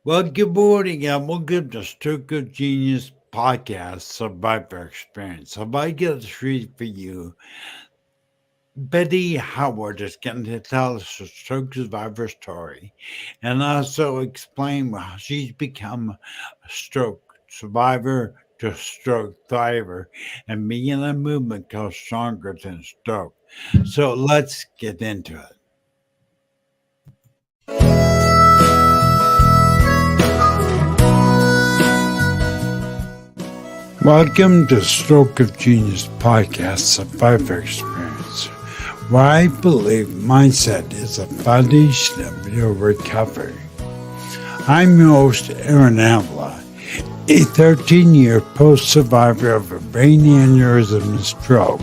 Well, good morning and welcome to Stroke of Genius podcast Survivor Experience. So, if I get a treat for you, Betty Howard is going to tell us a stroke survivor story and also explain how she's become a stroke survivor to stroke thriver and begin a movement called Stronger Than Stroke. So, let's get into it. Welcome to Stroke of Genius podcast Survivor Experience, where I believe mindset is the foundation of your recovery. I'm your host, Aaron Avila, a 13-year post-survivor of a brain aneurysm and stroke.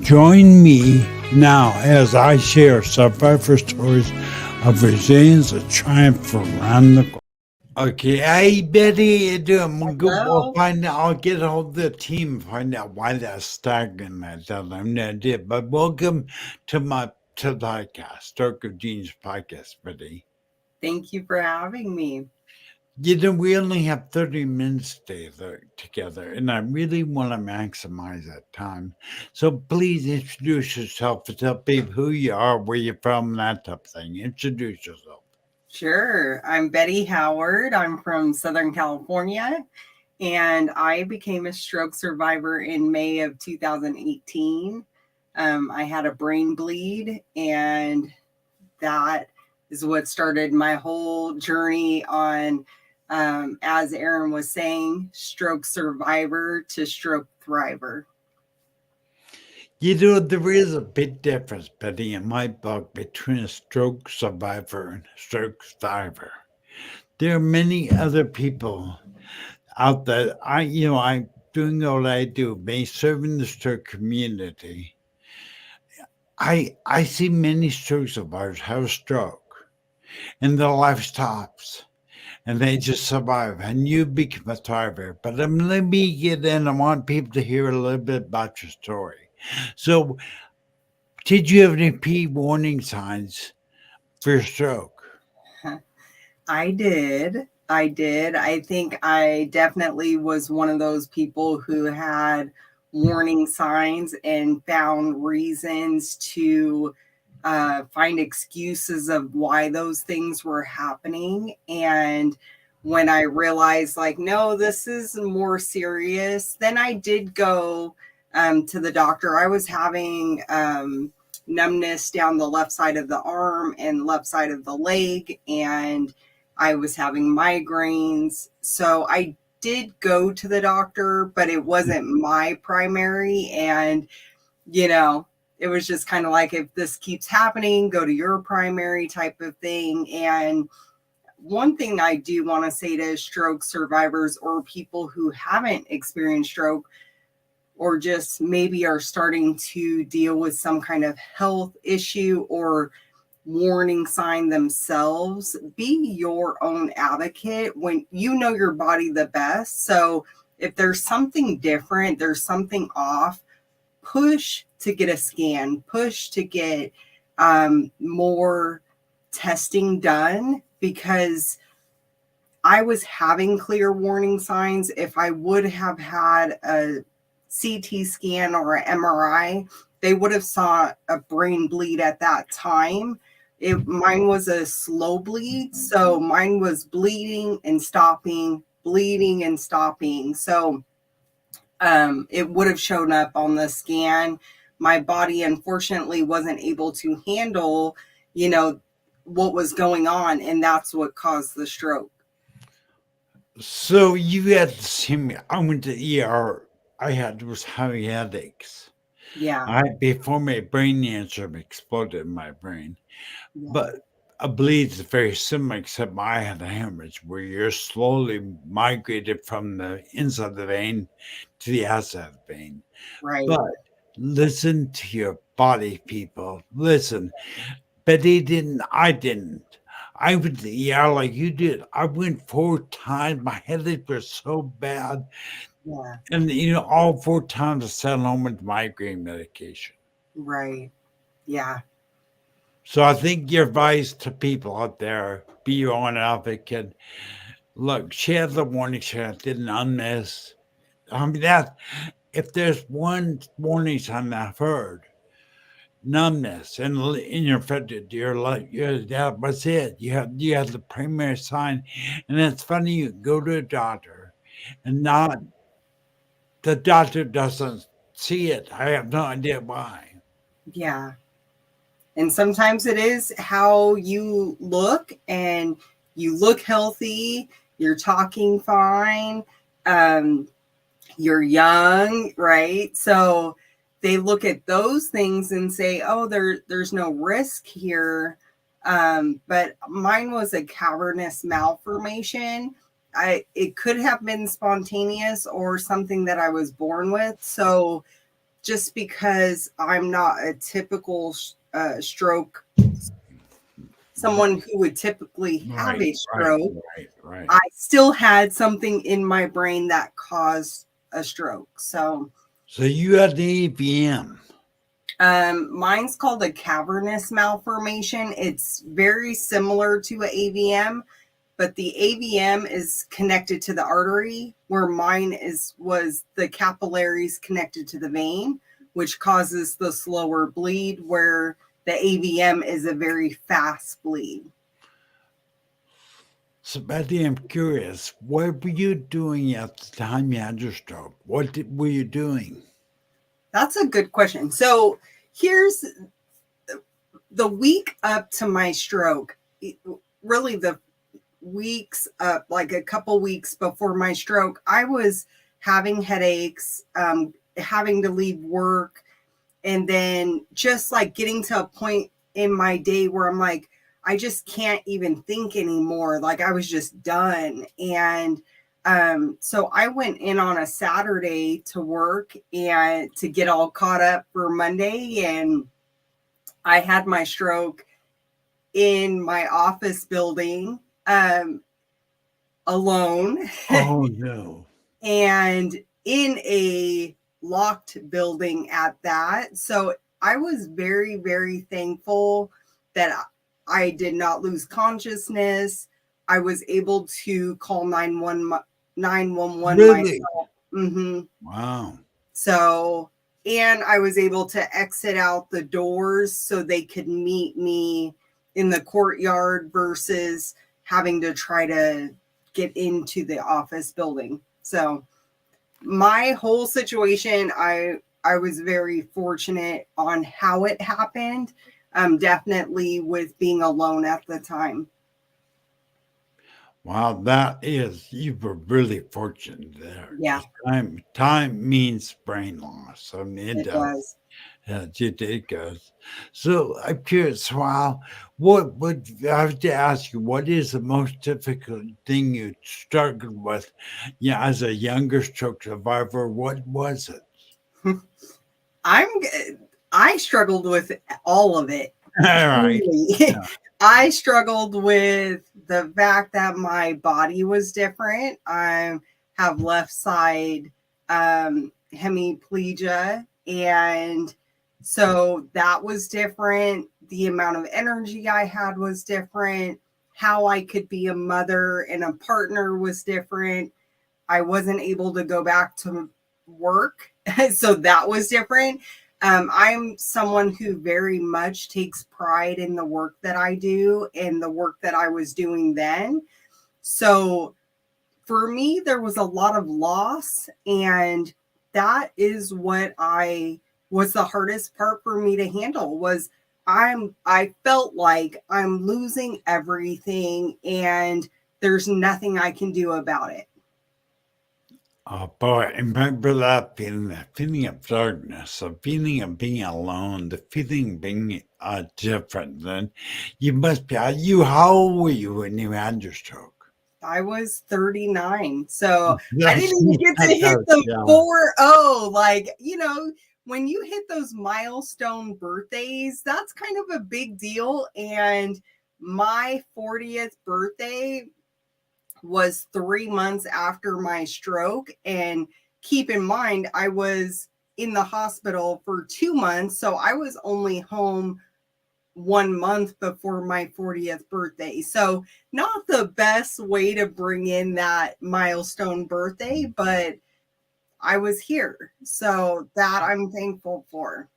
Join me now as I share survivor stories of resilience and triumph around the globe. Okay, hey Betty, we'll go. We'll Hello. find out. I'll get a hold of the team, find out why that's stagnant. I don't have no idea. But welcome to the podcast, Stroke of Genius podcast, Betty. Thank you for having me. We only have 30 minutes together, and I really want to maximize that time. So please introduce yourself and tell people who you are, where you're from, that type of thing. Introduce yourself. Sure. I'm Betty Howard. I'm from Southern California, and I became a stroke survivor in May of 2018. I had a brain bleed, and that is what started my whole journey on, as Aaron was saying, stroke survivor to stroke thriver. There is a big difference, Betty, in my book, between a stroke survivor and a stroke thriver. There are many other people out there. I'm doing what I do, me serving the stroke community. I see many stroke survivors have a stroke, and their life stops, and they just survive, and you become a thriver. But let me get in. I want people to hear a little bit about your story. So, did you have any P warning signs for your stroke? I did. I did. I think I definitely was one of those people who had warning signs and found reasons to find excuses of why those things were happening. And when I realized, like, no, this is more serious, then I did go to the doctor. I was having numbness down the left side of the arm and left side of the leg, and I was having migraines. So I did go to the doctor, but it wasn't my primary. And, you know, it was just kind of like, if this keeps happening, go to your primary type of thing. And one thing I do want to say to stroke survivors or people who haven't experienced stroke, or just maybe are starting to deal with some kind of health issue or warning sign themselves, be your own advocate when you know your body the best. So if there's something different, there's something off, push to get a scan, push to get more testing done, because I was having clear warning signs. If I would have had a CT scan or an MRI, they would have saw a brain bleed at that time. Mine was a slow bleed, so mine was bleeding and stopping, bleeding and stopping. So it would have shown up on the scan. My body unfortunately wasn't able to handle, you know, what was going on, and that's what caused the stroke. So you had to see me. I went to ER. Was having headaches. Yeah, Before my brain aneurysm exploded in my brain. yeah, But a bleed is very similar, except I had a hemorrhage where you're slowly migrated from the inside of the vein to the outside of the vein. right. But listen to your body, people. Listen. Betty didn't. I didn't. I went to the ER like you did. I went 4 times. My headache was so bad. Yeah, And, all 4 times I sat home with migraine medication. right. Yeah. So I think your advice to people out there, be your own advocate. Look, she had the warning shot, didn't unmiss. I mean, that if there's one warning sign I've heard, numbness and in your foot, you're like, yeah, that was it. You had the primary sign, and it's funny. You go to a doctor, and not the doctor doesn't see it. I have no idea why. Yeah. And sometimes it is how you look, and you look healthy, you're talking fine, um, you're young, right? So they look at those things and say, oh, there's no risk here. But mine was a cavernous malformation. It could have been spontaneous or something that I was born with. So just because I'm not a typical stroke, someone who would typically have Right, a right, stroke, right, right. I still had something in my brain that caused a stroke. So So you had the EVM. mine's called a cavernous malformation. It's very similar to a AVM, but the AVM is connected to the artery, where mine was the capillaries connected to the vein, which causes the slower bleed, where the AVM is a very fast bleed. So, Betty, I'm curious. What were you doing at the time you had your stroke? Were you doing? That's a good question. So here's the week up to my stroke, really the weeks up, like a couple weeks before my stroke, I was having headaches, having to leave work, and then just like getting to a point in my day where I'm like, I just can't even think anymore. Like I was just done. And so I went in on a Saturday to work and to get all caught up for Monday. And I had my stroke in my office building, alone, Oh no. and in a locked building at that. So I was very, very thankful that I did not lose consciousness. I was able to call 911 Really? myself. Hmm. Wow. So, and I was able to exit out the doors so they could meet me in the courtyard versus having to try to get into the office building. So, my whole situation, I was very fortunate on how it happened. Definitely with being alone at the time. Wow, you were really fortunate there. Yeah, 'Cause time means brain loss. I mean, it it does. does. Yeah, it goes. So I'm curious, wow, what would I have to ask you, what is the most difficult thing you struggled with? Yeah, as a younger stroke survivor, what was it? I'm I struggled with all of it. All right. Really. Yeah. I struggled with the fact that my body was different. I have left side hemiplegia, and so that was different. The amount of energy I had was different. How I could be a mother and a partner was different. I wasn't able to go back to work. So that was different. I'm someone who very much takes pride in the work that I do and the work that I was doing then. So for me, there was a lot of loss. And that is what I was the hardest part for me to handle was I felt like I'm losing everything and there's nothing I can do about it. Oh boy, I remember that feeling of darkness, the feeling of being alone, the feeling of being different. Then you must be, how old were you when you had your stroke? I was 39. So I That's, didn't even get to hit that's the yeah. 4-0. Like, when you hit those milestone birthdays, that's kind of a big deal. And my 40th birthday was 3 months after my stroke. And keep in mind, I was in the hospital for 2 months. So I was only home 1 month before my 40th birthday. So, not the best way to bring in that milestone birthday, but I was here. So, that I'm thankful for.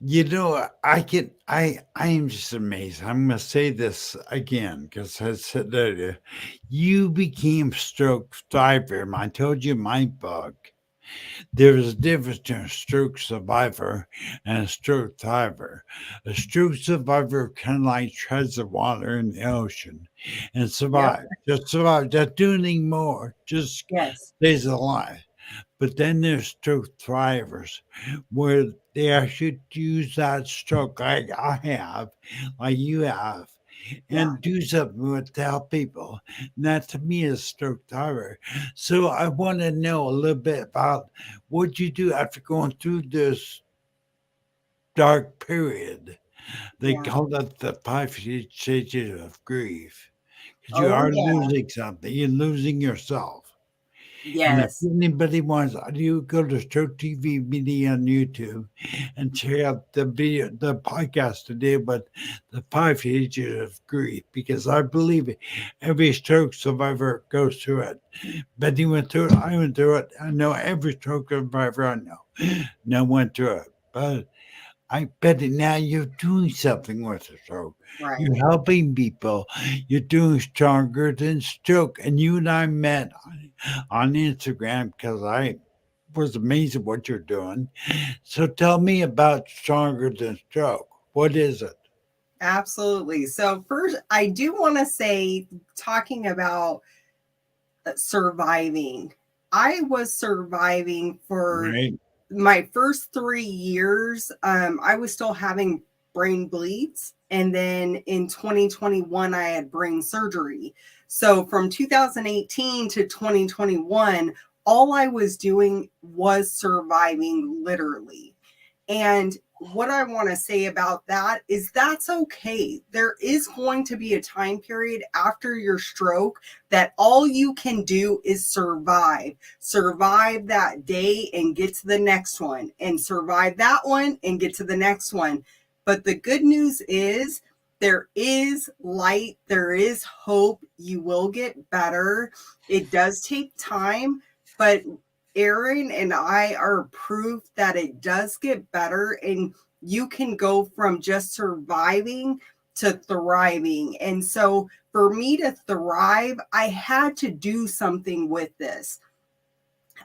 I am just amazed. I'm going to say this again because I said earlier, you became stroke survivor. I told you in my book, there is a difference between a stroke survivor and a stroke thriver. A stroke survivor kind of like treads the water in the ocean and Yep. survive, just do anything more, just Yes. stays alive. But then there's stroke thrivers where they actually use that stroke like I have, like you have, Yeah. and do something with to help people. And that to me is stroke thriver. So I want to know a little bit about what you do after going through this dark period. They Yeah. call it the 5 stages of grief. Because you Oh, are yeah. losing something, you're losing yourself. And if Yes. anybody wants, you go to Stroke TV Media on YouTube and check out the podcast today about the 5 stages of grief, because I believe it. Every stroke survivor goes through it. Betty went through it. I went through it. I know every stroke survivor I know went through it. But I bet it now you're doing something with the stroke. You're Right. helping people. You're doing stronger than stroke. And you and I met on Instagram because I was amazed at what you're doing. So tell me about stronger than stroke. What is it? Absolutely. So, first, I do want to say, talking about surviving, I was surviving for Right. my first 3 years. I was still having brain bleeds. And then in 2021, I had brain surgery. So, from 2018 to 2021, all I was doing was surviving, literally. And what I want to say about that is that's okay. There is going to be a time period after your stroke that all you can do is survive. Survive that day and get to the next one, and survive that one and get to the next one. But the good news is there is light, there is hope. You will get better. It does take time, but Aaron and I are proof that it does get better, and you can go from just surviving to thriving. And so for me to thrive, I had to do something with this.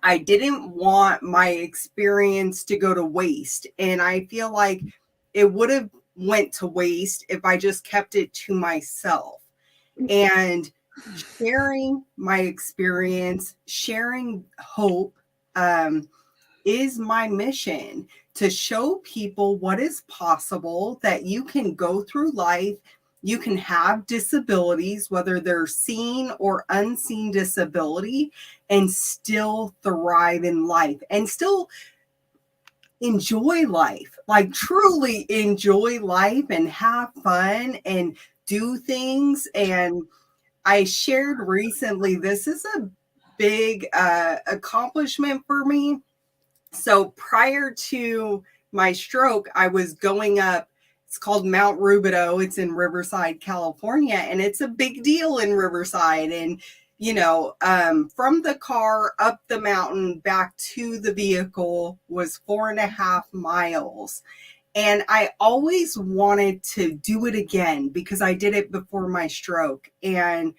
I didn't want my experience to go to waste, and I feel like it would have went to waste if I just kept it to myself. And sharing my experience, sharing hope, um, is my mission, to show people what is possible, that you can go through life. You can have disabilities, whether they're seen or unseen disability, and still thrive in life and still enjoy life, like truly enjoy life and have fun and do things. And I shared recently, this is a big accomplishment for me. So prior to my stroke, I was going up. It's called Mount Rubidoux. It's in Riverside, California, and it's a big deal in Riverside. And from the car up the mountain back to the vehicle was 4.5 miles. And I always wanted to do it again because I did it before my stroke. And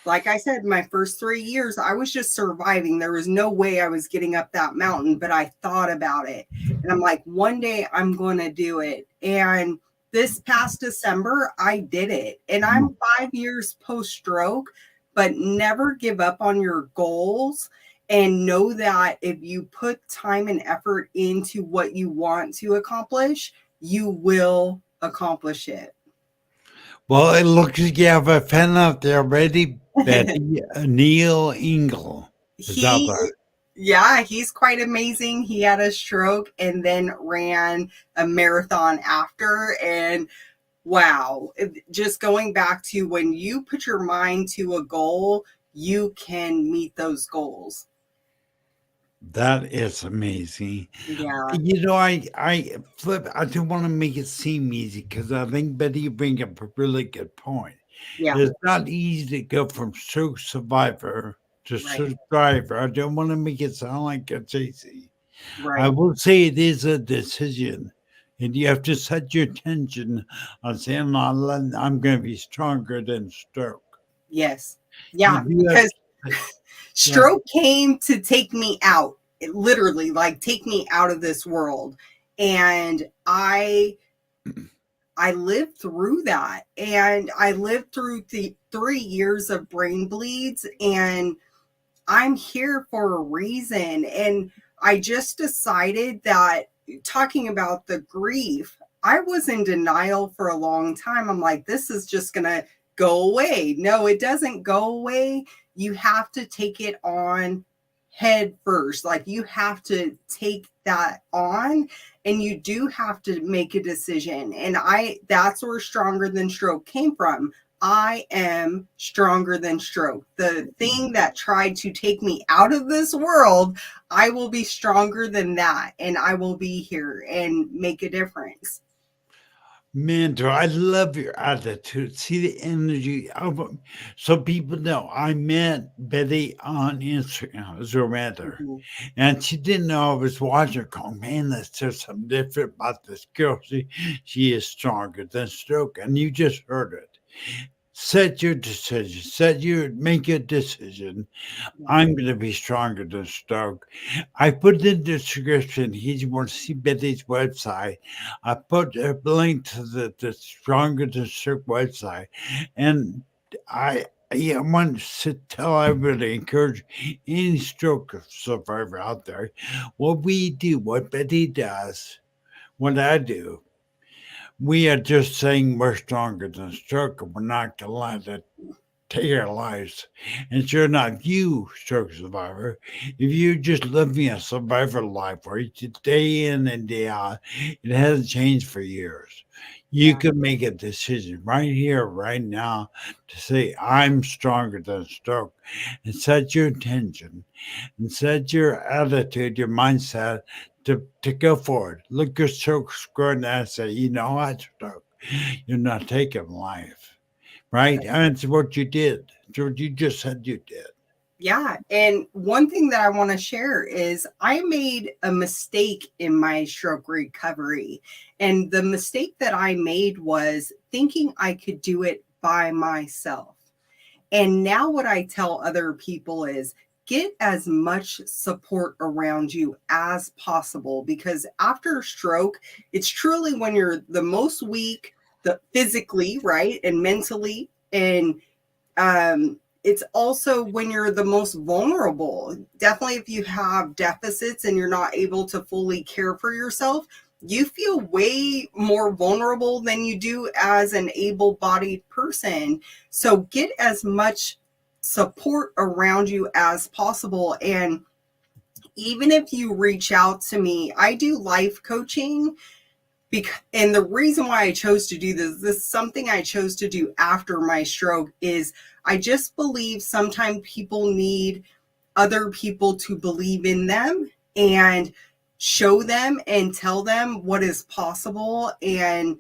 like I said, my first 3 years, I was just surviving. There was no way I was getting up that mountain, but I thought about it. And I'm like, one day I'm going to do it. And this past December, I did it. And I'm 5 years post stroke, but never give up on your goals. And know that if you put time and effort into what you want to accomplish, you will accomplish it. Well, it looks like you have a fan out there already, Betty. Neil Engel is out He there. Yeah, he's quite amazing. He had a stroke and then ran a marathon after. And wow, just going back to when you put your mind to a goal, you can meet those goals. That is amazing. Yeah. I flip. I don't want to make it seem easy because I think Betty you bring up a really good point. Yeah. It's not easy to go from stroke survivor to Right. survivor. I don't want to make it sound like it's easy. I Right. will say it is a decision, and you have to set your intention on saying, I'm going to be stronger than stroke." Yes. You Yeah. do have Because to, yeah. stroke came to take me out. It literally, like, take me out of this world. And I lived through that. And I lived through the 3 years of brain bleeds. And I'm here for a reason. And I just decided that, talking about the grief, I was in denial for a long time. I'm like, this is just going to go away. No, it doesn't go away. You have to take it on head first. Like, you have to take that on, and you do have to make a decision. And that's where Stronger Than Stroke came from. I am stronger than stroke. The thing that tried to take me out of this world, I will be stronger than that. And I will be here and make a difference. Mentor, I love your attitude. See the energy of 'em. So people know I met Betty on Instagram as a mentor. Mhm. And she didn't know I was watching her going, man, there's just something different about this girl. She is stronger than stroke. And you just heard it. Set your decision. Make your decision. Yeah. I'm going to be stronger than stroke. I put in the description, you want to see Betty's website. I put a link to the Stronger Than Stroke website. And I want to tell everybody, encourage any stroke survivor out there, what we do, what Betty does, what I do. We are just saying we're stronger than stroke, and we're not going to let it take our lives. And sure enough, you, stroke survivor, if you're just living a survivor life where you day in and day out, it hasn't changed for years. You Yeah. can make a decision right here, right now, to say, I'm stronger than stroke, and set your intention and set your attitude, your mindset to go forward. Look your stroke square in the eye and say, you know what, stroke, you're not taking life. Right? And it's what you did. It's what you just said you did. Yeah. And one thing that I want to share is I made a mistake in my stroke recovery. And the mistake that I made was thinking I could do it by myself. And now what I tell other people is get as much support around you as possible, because after a stroke, it's truly when you're the most weak, the physically, right? And mentally. And it's also when you're the most vulnerable. Definitely, if you have deficits and you're not able to fully care for yourself, you feel way more vulnerable than you do as an able-bodied person. So get as much support around you as possible. And even if you reach out to me, I do life coaching. And the reason why I chose to do this is something I chose to do after my stroke, is I just believe sometimes people need other people to believe in them and show them and tell them what is possible, and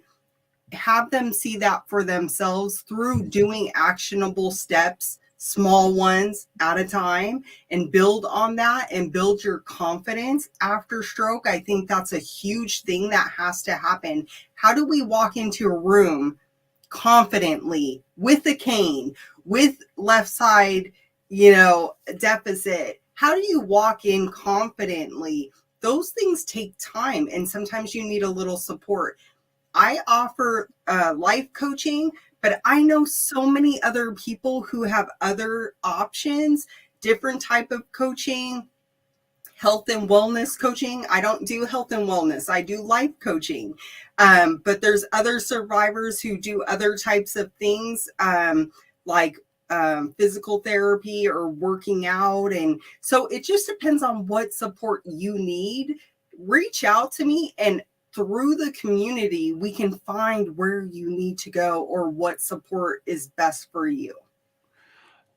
have them see that for themselves through doing actionable steps, small ones at a time, and build on that and build your confidence after stroke. I think that's a huge thing that has to happen. How do we walk into a room confidently with a cane, with left side, deficit? How do you walk in confidently? Those things take time, and sometimes you need a little support. I offer life coaching, but I know so many other people who have other options, different type of coaching, health and wellness coaching. I don't do health and wellness. I do life coaching. But there's other survivors who do other types of things, like physical therapy or working out. And so it just depends on what support you need. Reach out to me, and through the community, we can find where you need to go or what support is best for you.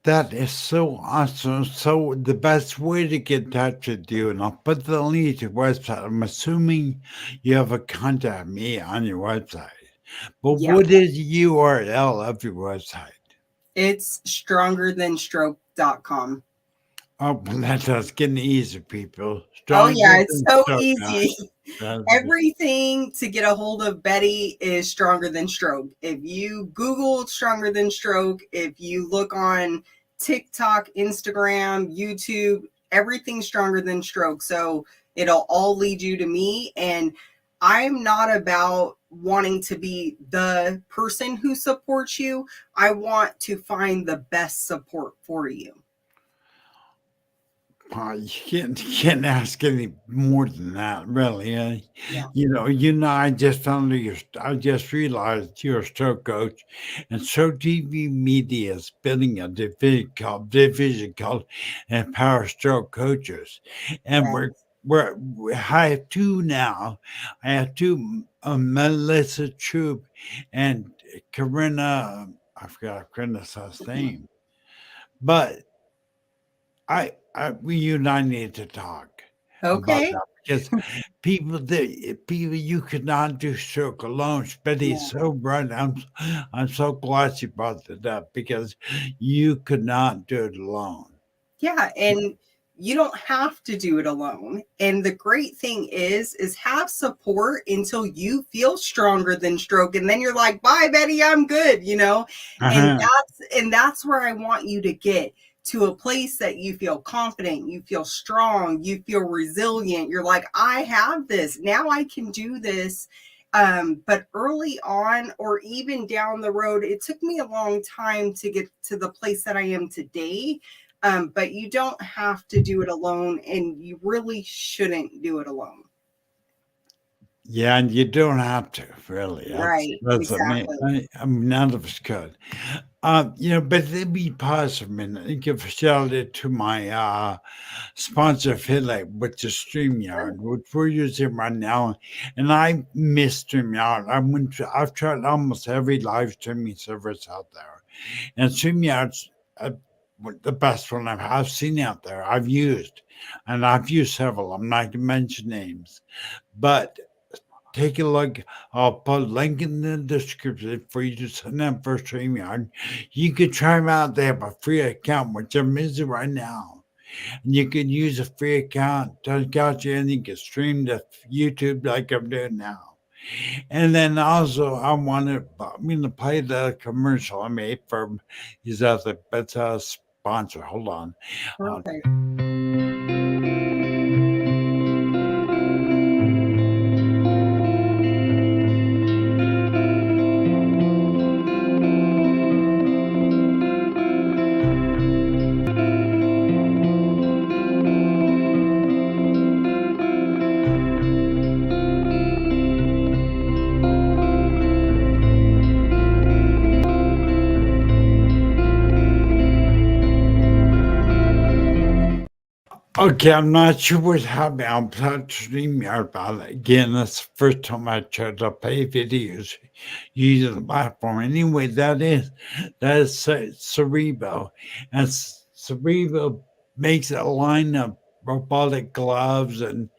That is so awesome. So the best way to get in touch with you, and I'll put the link to your website. I'm assuming you have a contact me on your website. But Yeah, what is the URL of your website? it's strongerthanstroke.com. Oh, well, that does get easy, people. Oh, Stronger yeah, it's than so stroke. easy. Everything to get a hold of Betty is Stronger Than Stroke. If you Google Stronger Than Stroke, if you look on TikTok, Instagram, YouTube, everything's Stronger Than Stroke. So it'll all lead you to me. And I'm not about wanting to be the person who supports you. I want to find the best support for you. You can't ask any more than that, really. Yeah. I just realized you're a stroke coach, and so TV Media is building a division called Empower Stroke Coaches, and Yes. I have two now. I have two, Melissa Troop and Corinna. I forgot Corinna's last name, but you and I need to talk about Okay. that because people, you could not do stroke alone. Betty's Yeah. so right. I'm so glad she brought that up because you could not do it alone. Yeah, and you don't have to do it alone. And the great thing is have support until you feel stronger than stroke and then you're like, "Bye Betty, I'm good," you know? And Uh-huh. that's where I want you to get to a place that you feel confident, you feel strong, you feel resilient. You're like, "I have this. Now I can do this." But early on, or even down the road, it took me a long time to get to the place that I am today, but you don't have to do it alone, and you really shouldn't do it alone. Yeah, and you don't have to really. Right. Exactly. None of us could. But let me pause for a minute and give a shout out to my sponsor affiliate, which is Sure. Streamyard, which we're using right now. And I miss Streamyard. I've tried almost every live streaming service out there. And Streamyard's the best one I've seen out there. I've used. And I've used several. I'm not going to mention names. But take a look. I'll put a link in the description for you to sign up for StreamYard. You can try them out. They have a free account, which I'm using right now. And you can use a free account to got you, and you can stream to YouTube like I'm doing now. And then also, I'm going to play the commercial I made for his other, but sponsor. Hold on. Uh, Perfect. Okay, I'm not sure what happened. I'm not StreamYard about it. Again, that's the first time I tried to play videos using the platform. Anyway, that is Cerebro. And Cerebro makes a line of robotic gloves, and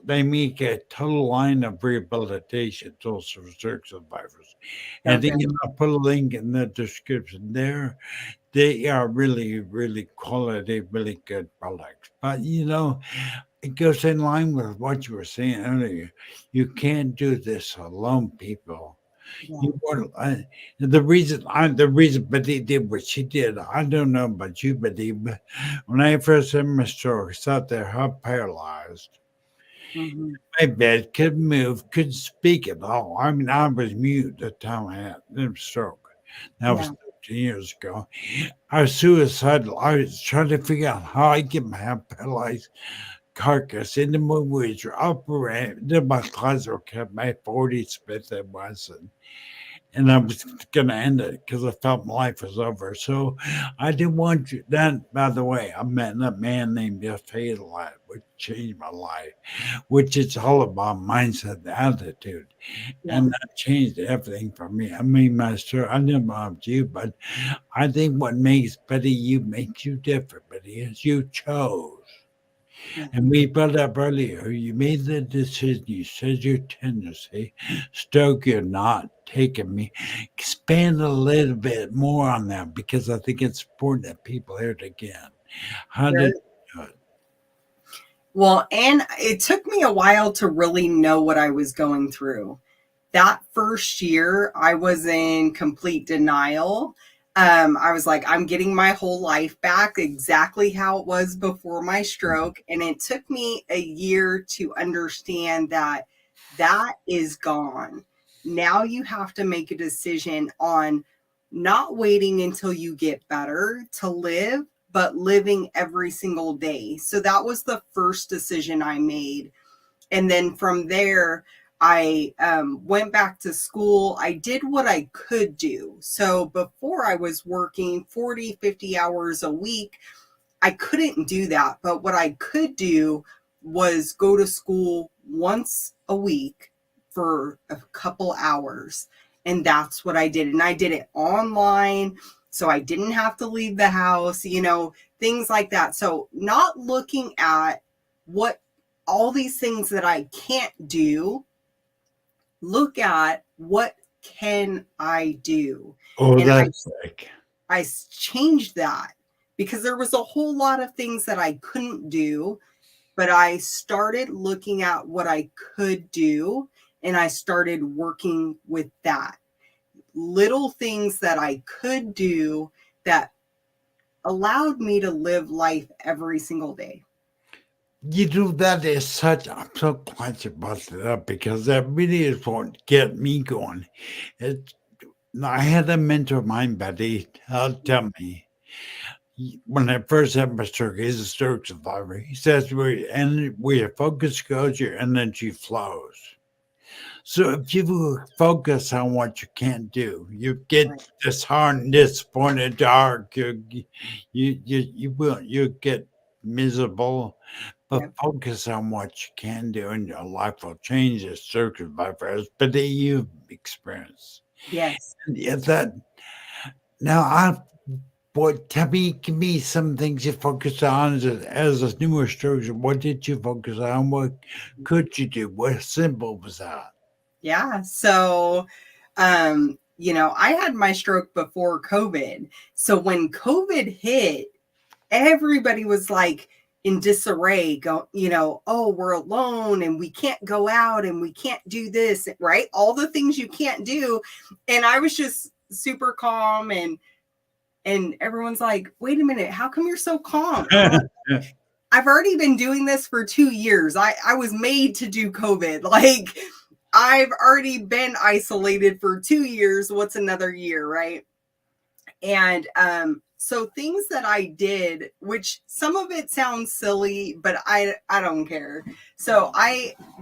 they make a total line of rehabilitation tools for stroke survivors. And Okay. again, I'll put a link in the description there. They are really, really quality, really good products. But it goes in line with what you were saying earlier. You can't do this alone, people. Yeah. You want the reason Betty did what she did. I don't know about you, Betty, but when I first had my stroke, I sat there half paralyzed. Hmm. My bed couldn't move, couldn't speak at all. I mean, I was mute the time I had the stroke. That was Yeah. 13 years ago. I was suicidal. I was trying to figure out how I get my paralyzed carcass into my wheelchair, operate into my closet, kept my 40 Smith and Wesson. And I was going to end it because I felt my life was over. So I didn't want you. Then, by the way, I met a man named Jeff Hazelite, which changed my life, which is all about mindset and attitude. Yeah. And that changed everything for me. I mean, Master, I don't know about you, but I think what makes Betty you makes you different, Betty, is you chose. Yeah. And we brought up earlier, you made the decision, you said your tendency, stroke you're not taking me. Expand a little bit more on that because I think it's important that people hear it again. How did Sure. Well, and it took me a while to really know what I was going through. That first year, I was in complete denial. I was like, I'm getting my whole life back exactly how it was before my stroke. And it took me a year to understand that that is gone. Now you have to make a decision on not waiting until you get better to live, but living every single day. So that was the first decision I made. And then from there, I went back to school. I did what I could do. So before I was working 40, 50 hours a week, I couldn't do that. But what I could do was go to school once a week for a couple hours. And that's what I did. And I did it online. So I didn't have to leave the house, things like that. So not looking at what all these things that I can't do, look at what can I do. oh, And that's like, I changed that because there was a whole lot of things that I couldn't do, but I started looking at what I could do and I started working with that. Little things that I could do that allowed me to live life every single day. that is such, I'm so glad you brought it up because that really is what get me going. It, I had a mentor of mine, Betty, tell me, when I first had my stroke, he's a stroke survivor. He says where your focus goes, your energy flows. So if you focus on what you can't do, you Right. get disheartened, disappointed, dark. You get miserable. But Yep. focus on what you can do, and your life will change. As circumstances, but that you've experienced. Yes. And yet that now I what tell me give me some things you focus on as a newer structure. What did you focus on? What could you do? What simple was that? Yeah. So, I had my stroke before COVID. So when COVID hit, everybody was like in disarray, oh, we're alone and we can't go out and we can't do this, right? All the things you can't do. And I was just super calm and everyone's like, wait a minute, how come you're so calm? I'm like, I've already been doing this for 2 years. I was made to do COVID. Like I've already been isolated for 2 years. What's another year, right? And so things that I did, which some of it sounds silly, but I don't care. So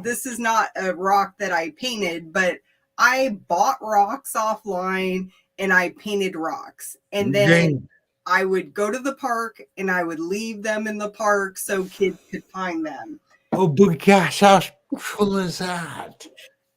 this is not a rock that I painted, but I bought rocks offline and I painted rocks. And then Okay. I would go to the park and I would leave them in the park so kids could find them. Oh, but gosh, how cool is that?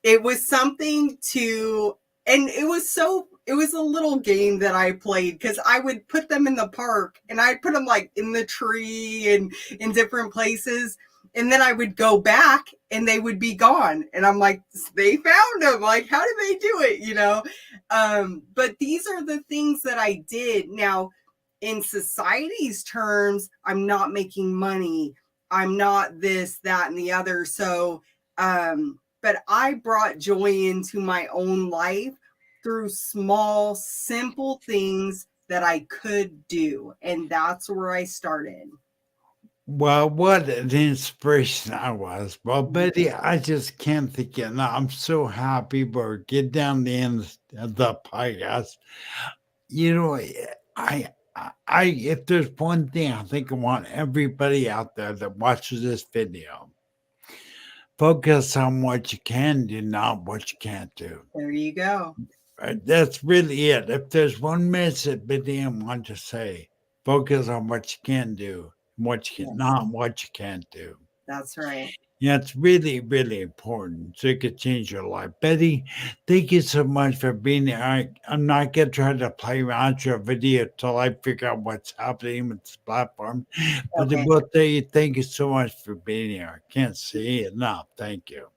It was something to, and it was a little game that I played because I would put them in the park and I'd put them like in the tree and in different places. And then I would go back and they would be gone. And I'm like, they found them. Like, how did they do it? But these are the things that I did. Now, in society's terms, I'm not making money. I'm not this, that, and the other. So, but I brought joy into my own life through small, simple things that I could do. And that's where I started. Well, what an inspiration I was. Well, Betty, I just can't think it. Now, I'm so happy we're getting down the end of the podcast. You know, if there's one thing I think I want everybody out there that watches this video, focus on what you can do, not what you can't do. There you go. Right? That's really it. If there's one message Betty I want to say, focus on what you can do, what you can, Yes. not what you can't do. That's right. Yeah, it's really, really important. So it could change your life. Betty, thank you so much for being here. I'm not going to try to play out your video till I figure out what's happening with this platform. But I Okay. will tell you, thank you so much for being here. I can't say it enough. Thank you.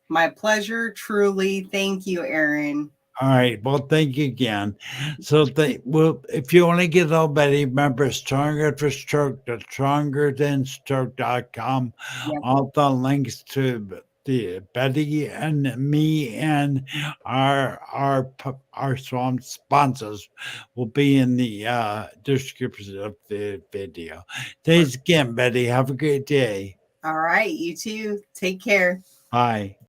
My pleasure, truly. Thank you, Aaron. All right. Well, thank you again. So, well, if you want to get all Betty, remember Stronger for Stroke, the StrongerThanStroke.com. Yep. All the links to the Betty and me and our sponsors will be in the description of the video. Thanks again, Betty. Have a great day. All right. You too. Take care. Bye.